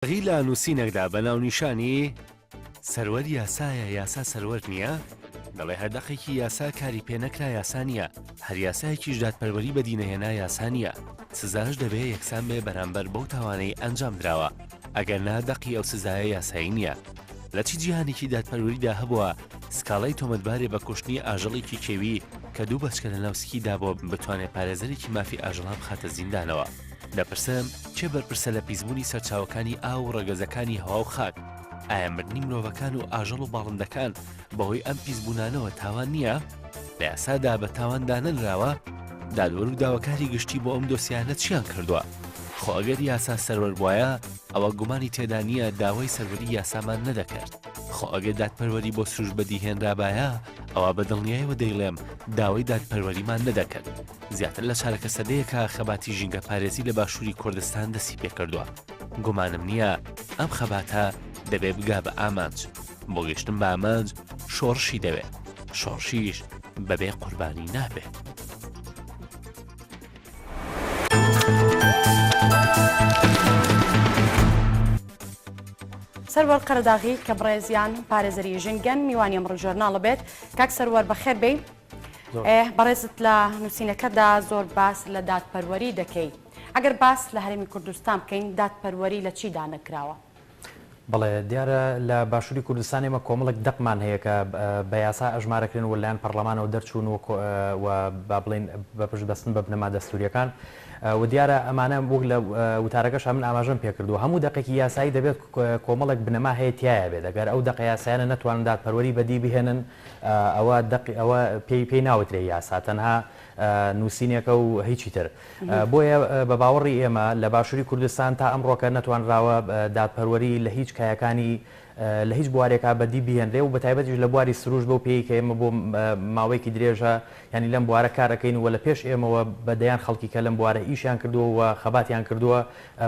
غی لە نووسینێکدا بە ناونیشانی سەروەر یاسایە یاسا سەروەر نییە؟ دەڵێ هەردەقێکی یاسا کاری پێنەکرا یاسا نییە، هەر یاسایەکیش دادپەروەری بەدینەهێنا یاسا نییە، سزاش دەبێت یەکسان بێ بەرامبەر بەو تاوانەی ئەنجام درراوە، ئەگەر نا دەقی ئەو سزایە یاسایی نییە. لە چی جیهانێکی دادپەروەریدا هەبووە سکاڵای تۆمەتبارێ بە کوشتنی ئاژەڵێکی کێوی کە دوو بەچکە لە ناوسکیدا بۆ بتوانێت پارێزەرێکی مافی ئاژەڵان بخاتە زیندانەوە. دەپرسم چێ بەرپرسە لە پیسبوونی سەرچاوەکانی ئاو و ڕێگەزەکانی هەوا و خاک؟ ئایا مردنی مرۆڤەکان و ئاژەڵ و باڵندەکان بەهۆی ئەم پیسبوونانەوە تاوان نییە؟ لە یاسادا بە تاواندا نەنراوە؟ دادوەر و داواکاری گشتی بۆ ئەم دۆسیانە چیان کردووە؟ خۆ ئەگەر یاسا سەروەر وایە ئەوە گومانی تێدا نییە داوای سەروەری یاسامان نەدەکرد. خۆ ئەگەر دادپەروەری بۆ سروش بەدیهێنرابایە ئەوە بەدڵنیاییەوە دەیڵێم داوای دادپەروەریمان نەدەکرد. زیاتر لە چارەکە سەدەیەکە خەباتی ژینگە پارێزی لە باشووری کوردستان دەستی پێکردووە. گومانم نییە ئەم خەباتە دەبێ بگا بە ئامانج. بۆ گەشتن بە ئامانج شۆڕشی دەوێت، شۆڕشیش بەبێ قوربانی نابێت. سەروەر قەرداغی کە بڕێزیان پارێزەری ژینگەن میوانی ئەمڕۆ ژۆرناڵە بێت. کاک سەروەر بەخێر بێ. بەڕێزت لە نووسینەکەدا زۆر باس لە دادپەروەری دەکەی. ئەگەر باس لە هەرێمی کوردستان بکەین دادپەروەری لە چیدا نەکراوە؟ بەڵێ دیارە لە باشووری کوردستان ئێمە کۆمەڵێک دەقمان هەیە کە بە یاسا ئەژمارەکردن و لایەن پەرلەمانەوە دەرچوون و با بڵێن بە پشتبەستن بە بنەما دەستوریەکان و دیارە ئەمانە وەک لە وتارەکەش من ئاماژەم پێکردو هەموو دەقێکی یاسایی دەبێت کۆمەڵێک بنەما هەیە تایە بێت. ئەگەر ئەو دەقە یاسایانە نەتوانن دادپەروەری بەدی بهێنن ئەوە پێی ناوترێ یاسا تەنها نووسینێکە و هیچی تر. بۆیە بە باوەڕی ئێمە لە باشووری کوردستان تا ئەمڕۆکە نەتوانراوە دادپەروەری لە هیچ کایەکانی لە هیچ بوارێکا بەدی بهێنرێ و بە تایبەتیش لە بواری سروش بەو پێی کە ئێمە بۆ ماوەیەکی درێژە ینی لەم بوارە کارەکەین و لە پێش ئێمەوە بەدەیان خەڵکی کە لەم بوارە ئیشیان کردووە و خەباتیان کردووە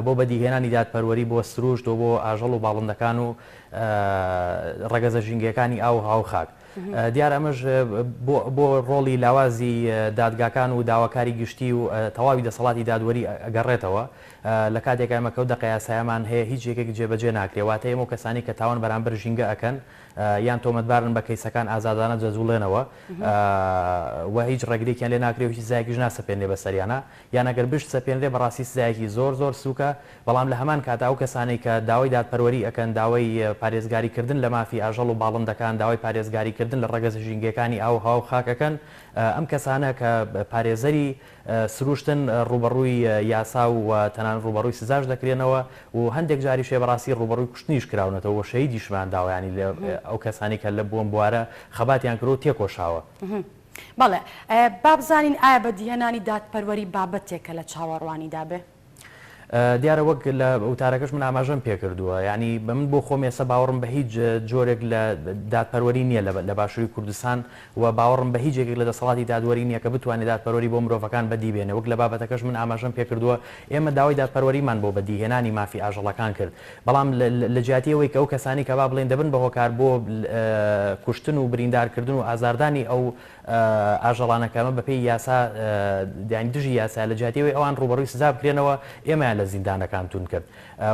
بۆ بەدیهێنانی دادپەروەری بۆ سروش و بۆ ئاژەڵ و باڵندەکان و ڕەگەزە ژینگەکانی ئاو هاو خاک. دیارە ئەمەش بۆ ڕۆڵی لاوازی دادگاکان و داواکاری گشتی و تەواوی دەسەڵاتی دادوەری ئەگەڕێتەوە لە کاتێکە ئەمە کەوت دەقە یاسایەمان هەیە هیچ یەکێک جێبەجێ ناکرێ واتە ئێمە کەسانی کە تاوان بەرامبەر ژینگە ئەکەن یان تۆمەتبارن بە کەیسەکان ئازادانە جەزوڵێنەوە و هیچ ڕێگرێکیان لێ ناکرێ و هیچ سزایەکیش ناسەپێنرێ بەسەریانە یان ئەگەر بشت سەپێنرێ بەڕاستی سزایەکی زۆر زۆر سووکە. بەڵام لە هەمان کاتا ئەو کەسانی کە داوای دادپەروەری ئەکەن داوای پارێزگاریکردن لە مافی ئاژەڵ و باڵندەکان داوای پارێزگاریکردن لە ڕەگەزە ژینگەکانی ئاو هاو خاکەکەن ئەم کەسانە کە پارێزەری سروشتن ڕوبەڕووی یاسا و تەنان ڕوبەڕووی سزاش دەکرێنەوە و هەندێک جاری شێ بەڕاستی ڕوبەڕووی کوشتنیش کراونەتەوە و شەهیدیشمان داوایانی ئەو کەسانی کە لە بۆم بوارە خەباتیان کرۆ تێکۆشاوە. بەڵێ با بزانین ئایا بەدیهێنانی دادپەروەری بابەتێکە لە چاوەڕوانیدا بێ؟ دیارە وەک لە وتارەکەش من ئاماژەم پێکردووە ینی بە من بۆ خۆم ێستا باوەڕم بە هیچ جۆرێک لە دادپەروەری نییە لە باشووری کوردستان و باوەڕم بە هیچ یەکێک لە دەسەڵاتی دادوەری نییە کە بتوانێت دادپەروەری بۆ مرۆڤەکان بەدی بێنێ. وەک لە بابەتەکەش من ئاماژەم پێکردووە ئێمە داوای دادپەروەریمان بۆ بەدیهێنانی مافی ئاژەڵەکان کرد. بەڵام لە جیاتیەوەی کە ئەو کەسانی کە با بڵێن دەبن بە هۆکار بۆ کوشتن و بریندارکردن و ئازاردانی ئەو ئاژەڵانەکەمە بەپێی یاسا دژی یاسا لە جیاتیەوەی ئەوان ڕوبەڕووی سزا بکرێنەوە ئێمەیان لە زیندانەکانتون کرد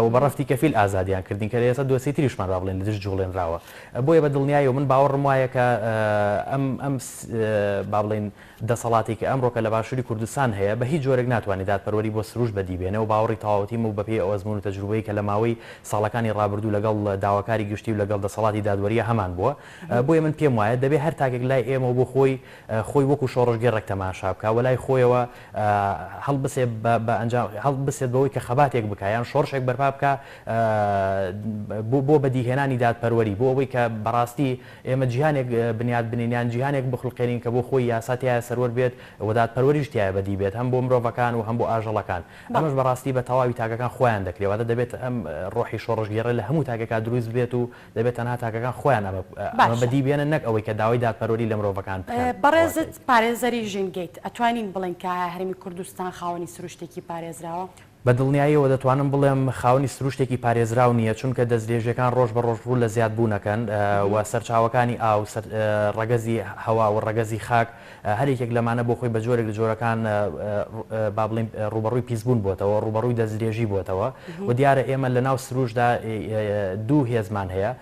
و بەڕەفتی کەفیل ئازادیان کردین کە ئێستا دۆسی تریشمان ڕابڵێن لە دژ جوڵێنراوە. بۆیە بە دڵنیایی و من باوەڕم وایە کە ئەم با بڵێن دەسەڵاتی کە ئەمڕۆکە لە باشووری کوردستان هەیە بە هیچ جۆرێک ناتوانێت دادپەروەری بۆ سروش بەدی بێنێ و باوەڕی تەواوەتیم و بەپێی ئەو ئەزمون و تەجروبەی کە لە ماوەی ساڵەکانی ڕابردوو لەگەڵ داواکاری گشتی و لەگەڵ دەسەڵاتی دادوەریە هەمان بووە. بۆیە من پێم وایە دەبێت هەر تاکێک لای ئێمە بۆ خۆی وەکو شۆڕژگەڕێک تەماشا بکە و لای خۆیەوە هەڵبسێت بەوەی کە خەباتێک بکایان شۆڕشێک بەرپا بکە بۆ بەدیهێنانی دادپەروەری بۆ ئەوەی کە بەڕاستی ئێمە جیهانێک بنیاد بنێنیان جیهانێک بخڵقێنین کە بۆ خۆی یاساتیایە سەروەر بێت و دادپەروەریش تایە بەدی بێت هەم بۆ مرۆڤەکان و هەم بۆ ئاژەڵەکان. ئەمەش بەڕاستی بە تەواوی تاکەکان خۆیان دەکرێتەوە دەبێت ئەم ڕۆحی شۆڕژگێڕە لە هەموو تاکەکە دروست بێت و دەبێت تەنها تاکەکان خۆیان ئەمە بەدی بێنن نەک ئەوەی کە داوای دادپەروەری لە مرۆڤەکان بکەن. بەڕێزت پارێزەری ژینگەیت ئەتوانین بڵێن کە هەرێمی کوردستان خاوەنی سروشتێکی پارێزراوە؟ بە دڵنیاییەوە دەتوانم بڵێم خاوەنی سروشتێکی پارێزراو نییە چونکە دەستدرێژەکان ڕۆژ بە ڕۆژ ڕوو لە زیادبوونەکەن و سەرچاوەکانی ئاو ڕەگەزی هەوا و ڕەگەزی خاک هەرێکێک لەمانە بۆ خۆی بە جۆرێک لە جۆرەکان با بڵێن ڕوبەڕووی پیسبوون بۆتەوە ڕوبەڕووی دەستدرێژی بۆتەوە و دیارە ئێمە لە ناو سروشدا دوو هێزمان هەیە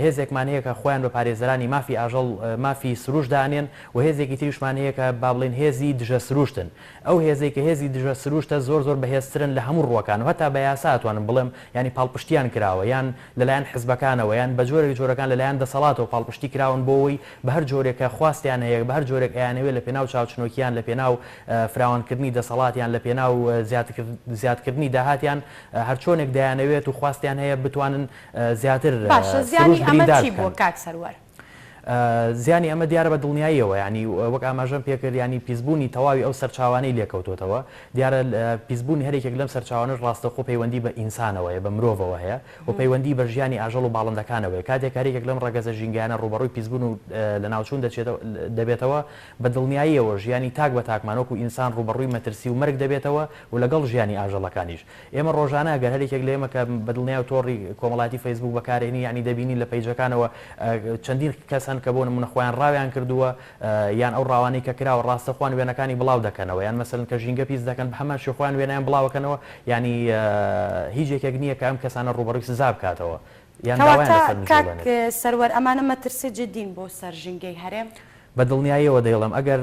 هێزێکمان هەیە کە خۆیان بە پارێزەرانی مافی ئاژەڵ مافی سروشدانێن و هێزێکی تریشمان هەیە کە با بڵێن هێزی دژە سروشتن ئەو هێزێک کە هێزی دژە سروشتە زۆر بەهێزترن لە هەموو ڕوەکان و هەتا بە یاسا ئەتوانم بڵێم ینی پاڵپشتیان کراوە یان لەلایەن حزبەکانەوە یان بە جۆرەکان لەلایەن دەسەڵاتەوە پاڵپشتی کراون بۆەوەی بە هەر جۆرێکە خواستیان هەیە بە هەر جۆرێک ئەیانەوێت لە پێناو چاوچنۆکیان لە پێناو فراوانکردنی دەسەڵاتیان لە پێناو زیادکردنی داهاتیان هەر چۆنێک دەیانەوێت و خواستیان هەیە بتوانن زیاتر باشە زیانی ئەمە چی بووە کاک سەروەر؟ زیانی ئەمە دیارە بە دڵنیاییەوە ینی وەک ئاماژەم پێکرد ینی پیسبوونی تەواوی ئەو سەرچاوانەی لێکەوتۆتەوە دیارە پیسبوونی هەرێکێک لەم سەرچاوانش ڕاستەخۆ پەیوەندی بە ئینسانەوەیە بە مرۆڤەوە هەیە و پەیوەندی بە ژیانی ئاژەڵ و باڵندەکانەوەی کاتێک هەرێکێک لەم ڕەگەزە ژینگەیانە ڕوبەڕووی پیسبوون و لە ناوچوون دەبێتەوە بە دڵنیاییەوە ژیانی تاک بە تاکمانۆک و ئینسان ڕوبەڕووی مەترسی و مەرگ دەبێتەوە و لەگەڵ ژیانی ئاژەڵەکانیش ئێمە ڕۆژانە گەر هەرێکێک لە ئێمە کە بە دڵنیای تۆڕی کۆمەڵاتی فەیسبوک بەکارێنی ینی دەبینی لە پەیجەکانەوە چەندین کەسن کە بۆ نمونە خۆیان ڕاویان کردووە یان ئەو ڕاوانەی کە کراوە ڕاستەخوان وێنەکانی بڵاو دەکەنەوە یان مەسەلەن کە ژینگە پیس دەکەن بە هەمان شێخوان وێنیان بڵاوەکەنەوە ینی هیچ یەکێک نییە کە ئەم کەسانە ڕوبەڕووی سزا بکاتەوە یان کاک سەروەر ئەمانە مەترسێ جدین بۆ سەر ژینگەی هەرێم بە دڵنیاییەوە دەیڵم ئەگەر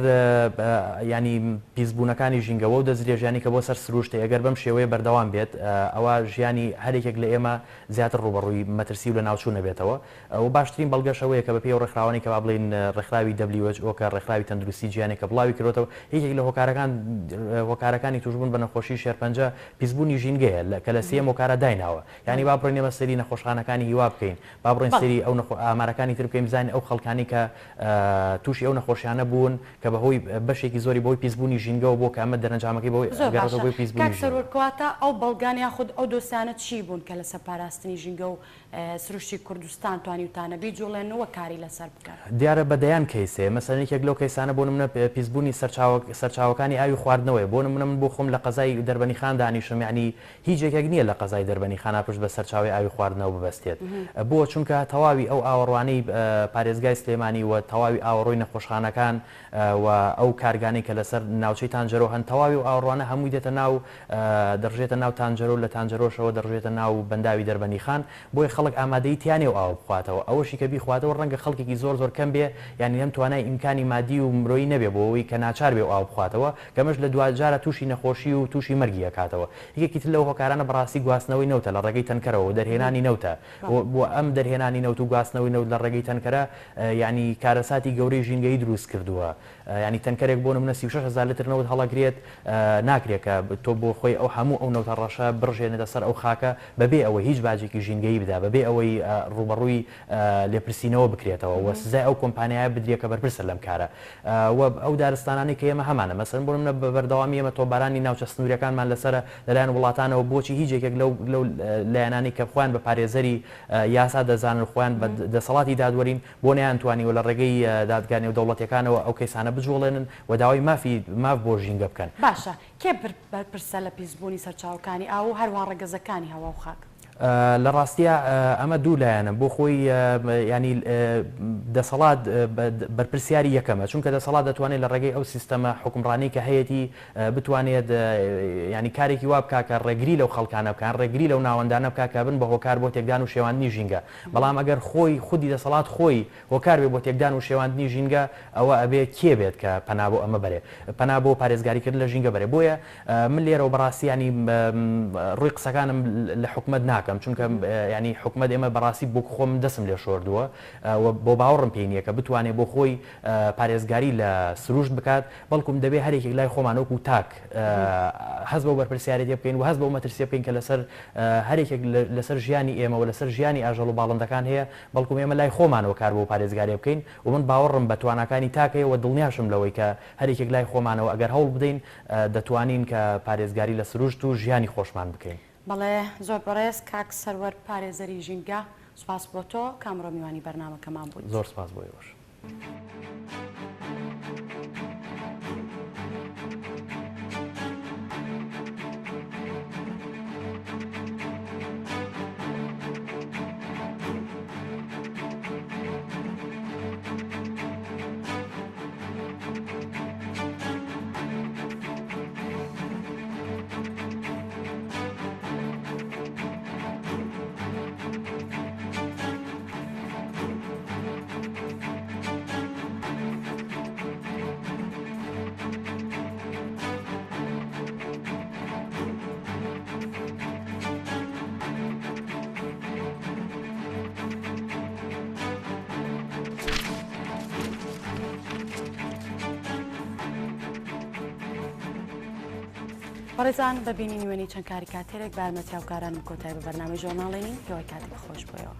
ینی پیسبوونەکانی ژینگەوە و دەستدرێژیانی کە بۆ سەر سروشتە ئەگەر بەم شێوەیە بەردەوام بێت ئەوە ژیانی هەرێکێک لە ئێمە زیاتر ڕوبەڕووی مەترسی و لە ناوچوو نەبێتەوە و باشترین بەڵگەشەوەیە کە بە پێی ڕێکخراوانی کە با بڵین ڕێکخراوی WHO کە ڕێکخراوی تەندروستی جیهانی کە بڵاوی کردوتەوە یەکێک لە هۆکارەکانی توشبوون بە نەخۆشی شێرپەنجە پیسبوونی ژینگەیە کە لە سێم هۆکارە دایناوە یعنی با بڕێن ئێمە سەری نەخۆشخانەکانی هیوا بکەین با بڕێن سەری ئەو ئامارەکانی تر بکەین بزانین ئەو خەڵکانی کە تووشی ئەو نەخۆشیانە بوون کە بەهۆی بەشێکی زۆری بۆی پیسبوونی ژینگەەوە بۆ کە ئەمە دەرەنجامەکەی بۆی پیسبوونی سەرۆرکەواتە ئەو بەڵگان یاخود ئەو دۆستانە چی بوون کە لەسەر پاراستنی ژینگە و سروشتی کوردستان توانی وتانە بیجوڵێنەوە کاری لەسەر بکەن دیارە بەدەیان کەیسێ مەسەلێکێک لەو کەیسانە بۆ نمونە پیسبوونی سەرچاوەکانی ئاوی خواردنەوەی بۆ نمونە من بۆ خۆم لە قەزای دەربەنی خان دانیشم یعنی هیچ یەکێک نییە لە قەزای دەربەنی خانە پشت بە سەرچاوی ئاوی خواردنەوە ببەستێت بۆ چونکە تەواوی ئەو ئاوەڕوانەی پارێزگای سلێمانی و تەواوی ئاوەڕۆی نەخۆشخانەکان و ئەو کارگانەی کە لەسەر ناوچەی تانجەرۆ هەن تەواوی و ئاوەڕوانە هەمووی دێتە ناو دەڕژێتە ناو تانجەرۆ لە تانجەرۆشەوە دەڕژێتە ناو بەنداوی دەربەنی خان بۆی خەڵک ئامادەی تیانێ و ئاو بخواتەوە ئەوەشی کە بیخواتەوە ڕەنگە خەڵکێکی زۆر کەم بێ یعنی هەم توانای ئیمکانی مادی و مرۆیی نەبێ بۆ ئەوەی کە ناچار بێ و ئاو بخواتەوە کەمەش لە دوجارە تووشی نەخۆشی و تووشی مەرگی ئەکاتەوە یەکێکی تر لەو هۆکارانە بەڕاستی گواستنەوەی نەوتە لە ڕێگەی تەنکەرەوە دەرهێنانی نەوتە بۆ ئەم دەرهێنانی نەوت و گواستنەوەی نەوت لە ڕێگەی تەنکەرە ینی کارەساتی گەورەی ژینگەی دروست کردووە ینی تەنکەرێک بۆ نمونە 36,000 لتر نەوت هەڵەگرێت ناکرێت کە تۆ بۆ خۆی ئەو هەموو ئەو نەوتە ڕەشە بڕژێنێتە سەر ئەو خاکە بەبێ ئەوەی هیچ باجێکی ژینگەی بدا بەبێ ئەوەی ڕوبەڕووی لێپرسینەوە بکرێتەوە و سزای ئەو کۆمپانیایە بدرێت کە بەرپرسە لەم کارە ئەو دارستانانی کە ئێمە هەمانە مەسەن بۆ منە بەردەوامی ئێمە تۆبارانی ناوچە سنوورەکانمان لەسرە لەلایەن وڵاتانەوە بۆچی هیچ یەکێک لەو لایەنانی کە خۆیان بە پارێزەری یاسا دەزانن خۆیان بە دەسەڵاتی دادوەرین بۆ نەیانتوانی و لە ڕێگەی دادگانی و دەوڵەتیەکانەوە ئەو کەیسانە بجوڵێنن و داوای ماف بۆ ژینگە بکەن باشە کێ بەرپرسە لە پیسبوونی سەرچاوەکانی ئاو هەروان ڕێگەزەکانی هەوا و خاک لە ڕاستیە ئەمە دوو لایەنە بۆ خۆی ینی دەسەڵات بەرپرسیاری یەکەمە چونکە دەسەڵات دەتوانێت لە ڕێگەی ئەو سیستەمە حکومڕانی کە هەیەی بتوانێت ینی کارێکی وا بکاکە ڕێگری لەو خەڵکانە بکان ڕێگری لەو ناوەندانە بکاکە بن بە هۆکار بۆ تێکدان و شێواندنی ژینگە بەڵام ئەگەر خۆی خودی دەسەڵات خۆی هۆکار بێ بۆ تێکدان و شێواندنی ژینگە ئەوە ئەبێ کێ بێت کە پەنا بۆ ئەمە بەرێ پەنا بۆ پارێزگاریکردن لە ژینگە بەرێ بۆیە من لێرەوە بەڕاستی ینی ڕووی قسەکانم لە حکومەت ناکەم چونکە ینی حکومەت ئێمە بەڕاستی بۆ خۆم دەسم لێ شۆردووە بۆ باوەڕم پێی نییە کە بتوانێت بۆ خۆی پارێزگاری لە سروشت بکات بەڵکوم دەبێت هەرێکێک لای خۆمانەوەکو تاک هەز بە بەرپرسیارەتی بکەین و هەز بە مەترسیە بکەین کە لەسەر هەرێکێک لەسەر ژیانی ئێمە و لەسەر ژیانی ئاژەڵ و باڵندەکان هەیە بەڵکوم ئێمە لای خۆمانەوە کار بۆ پارێزگاری بکەین و من باوەڕم بە توانەکانی تاکەیەوە دڵنیاشم لەوەی کە هەرێکێک لای خۆمانەوە ئەگەر هەوڵ بدەین دەتوانین کە پارێزگاری لە سروشت و ژیانی خۆشمان بکەین. بەڵێ زۆر بەڕێز کاک سەروەر پارێزەری ژینگە سوپاس بۆ تۆ کامڕۆ میوانی بەرنامەکەمان بووین. زۆر سوپاس بۆ ئێوەش. بەڕێزان بەبینی وێنەی چەند کاری کاتێرێک بارمەتیاوکارانم کۆتای بە بەرنامەی ژۆرناڵێنین پێوەی کاتی بەخۆش بۆیەوە.